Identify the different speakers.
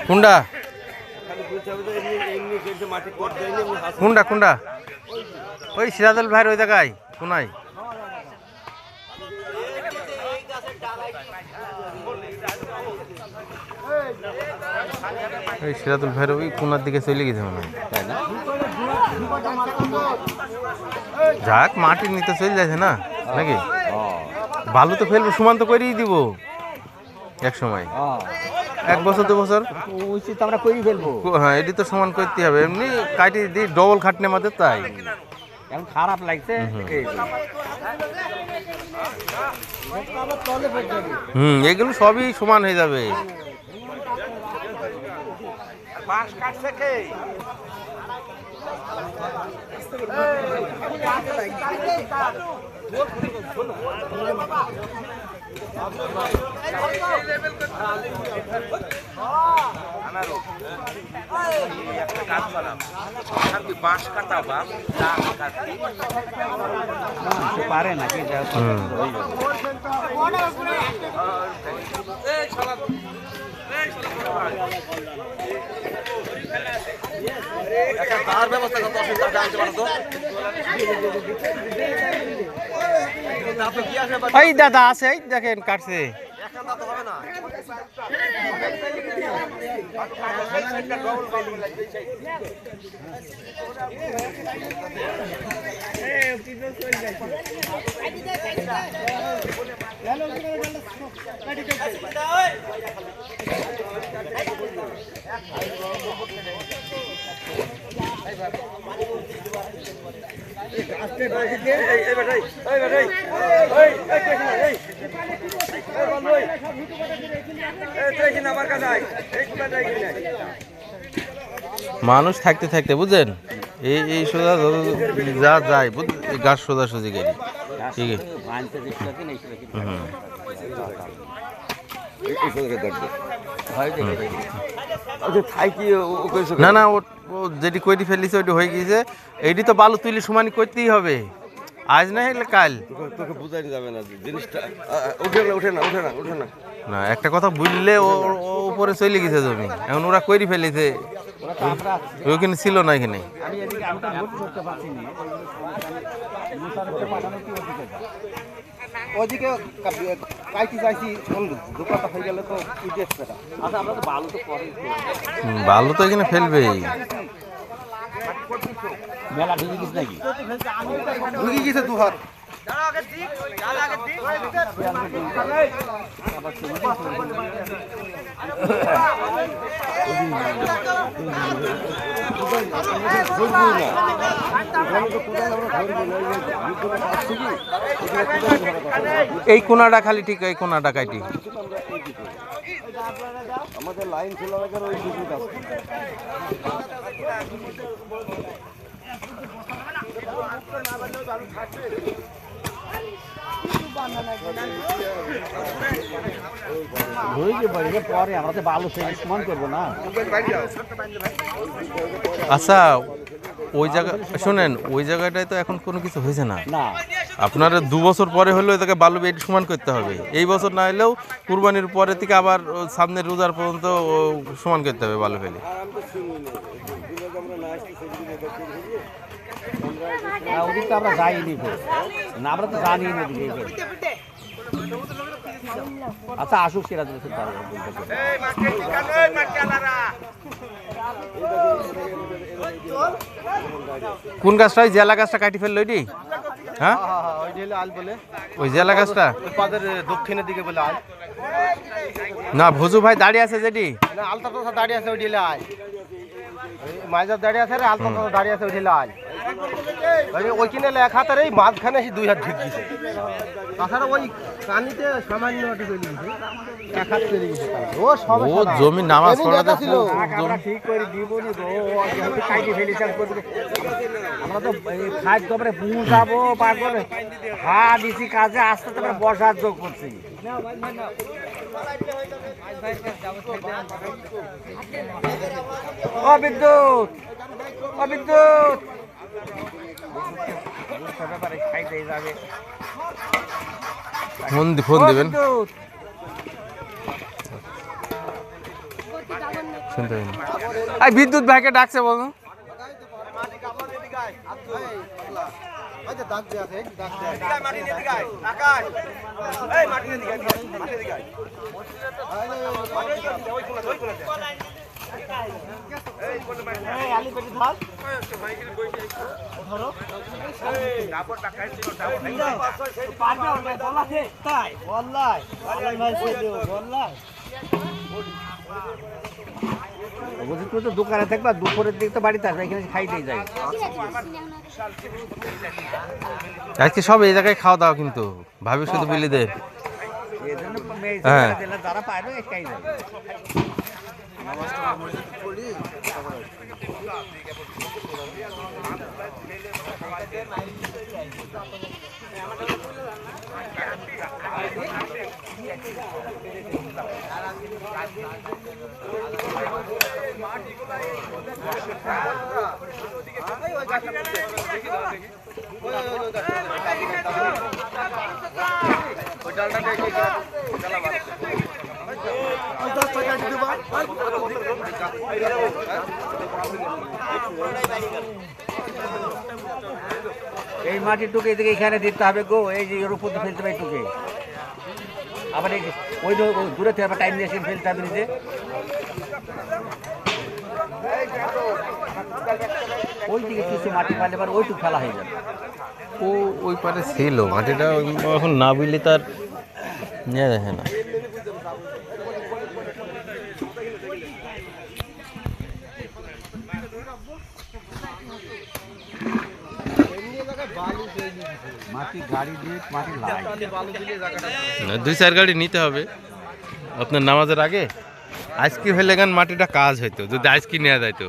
Speaker 1: কুন্ডা কুন্ডা কুন্ডা ওই সিরাজুল ভাইয়ের ওই জায়গায় কোনায় এই সিরাজুল ভাইয়ের ওই কোনার দিকে চলে গেছে মনে হয় যাক মাটি নিতে চলে যাচ্ছে না নাকি বালু তো ফেলবো সমান তো করেই দিব এক সময় 1 বছর 2 বছর
Speaker 2: উচিত আমরা করেই ফেলবো।
Speaker 1: হ্যাঁ এটি তো সমান করতে হবে এমনি কাটি দিই ডবল খাটনি আমাদের তাই
Speaker 2: এখন খারাপ লাগছে
Speaker 1: এগুলো সবই সমান হয়ে যাবে
Speaker 2: পারে নাকি
Speaker 1: এই দাদা আছে দেখেন কাটছে মানুষ থাকতে থাকতে বুঝলেন এই সোজা যা যায় গাছ সোজা সুজি গেলি ঠিক না না ও যেটি কইটি ফেলিছে ওইটি হয়ে গিয়েছে এইটি তো বালু তুলি সমানি করতেই হবে আজ না হলে কাল
Speaker 3: তোকে বুঝাই যাবে না জিনিসটা উঠে না উঠে না উঠে না উঠে না
Speaker 1: না একটা কথা বুঝলে ও উপরে চলে গেছে জমি এখন ওরা কইরি ফেলেছে ওখানে ছিল না এখানে
Speaker 2: ওদিকে কাইটি যাইছি দোকানটা হয়ে গেলে তো আচ্ছা আমরা তো ভালো তো করে
Speaker 1: ভালো তো এখানে ফেলবেই
Speaker 2: মেলা ঢুকে গেছে নাকি
Speaker 3: ঢুকে গেছে দুহাত
Speaker 1: এই কোনাটা খালি ঠিক এই কোনাটা কাটি
Speaker 3: আমাদের লাইন খোলা রাখার ওই সুযোগ আছে
Speaker 2: পরে আমরা তো ভালো সমান করবো না
Speaker 1: আচ্ছা ওই জায়গা শোনেন ওই জায়গাটায় তো এখন কোনো কিছু হয়েছে না আপনার 2 বছর পরে হলেও এটাকে বালু বেড সমান করতে হবে এই বছর না হলেও কুরবানির পরে থেকে আবার সামনের রোজার পর্যন্ত সমান করতে হবে বালু ফেলে
Speaker 2: ওদিকে আমরা যাইনি না আমরা তো জানি না দিকে আচ্ছা আসুক সেরা
Speaker 1: কোন গাছটা ওই জেলা গাছটা কাটি ফেললো ওইটি হ্যাঁ ওই জেলা গাছটা
Speaker 2: দক্ষিণের দিকে বলে আয়
Speaker 1: না ভজু ভাই দাঁড়িয়ে আছে যেটি
Speaker 2: আলতা তো দাঁড়িয়ে আছে ওই ঢিলে আয় মাইজার দাঁড়িয়ে আছে রে আলতা তো দাঁড়িয়ে আছে ওই ঢিলে আয় ওইখানে লেখা তার এই মাঝখানে এসে 2 হাত ঢুক দিছে তাছাড়া ওই কানিতে সামান্য একটা চলে গেছে 1 হাত চলে গেছে ও সব
Speaker 1: ও জমি নামাজ পড়াতে
Speaker 2: ছিল আমরা ঠিক করে দিব নি গো যেহেতু কাইতে ফেলিছাল করবে আমরা তো খাদ তোমরা বুঝাবো পাগল হ্যাঁ দিছি কাজে আসতে তোমরা বসার যোগ করছি ও বিদ্যুৎ
Speaker 1: ফোন দিবেন শুনতে পাইনি। এই বিদ্যুৎ ভাইকে ডাকছে বলো।
Speaker 4: তুই তো দোকানে থাকবা, দুপুরের দিকে তো বাড়িতে আসবে, এখানে খাইতেই যাই।
Speaker 1: আজকে সব এই জায়গায় খাওয়া দাওয়া কিন্তু ভাবি শুধু বিলি দে। হ্যাঁ
Speaker 4: যারা পারবে খাই যাবে। এই মাটির টুকে এদিকে এখানে দিতে হবে গো, এই যে এর উপর দিয়ে ফেলতে হবে টুকে। আবার এই ওই দূরে থেকে আবার টাইম দিয়ে এসে ফেলতে হবে নিজে। ওই দিকে কিছু মাটি ফেলে এবার ওইটুকু ফেলা হয়ে যাবে।
Speaker 1: ও ওই পারে ছিল মাটিটা, এখন না বিলি তার নিয়ে দেখে না।
Speaker 4: মাটি গাড়ি দিয়ে মাটি লাই
Speaker 1: না, 2-4 গাড়ি নিতে হবে আপনার নামাজের আগে। আজকে হলে গান মাটিটা কাজ হইতো যদি আজকে নেওয়া যাইতো।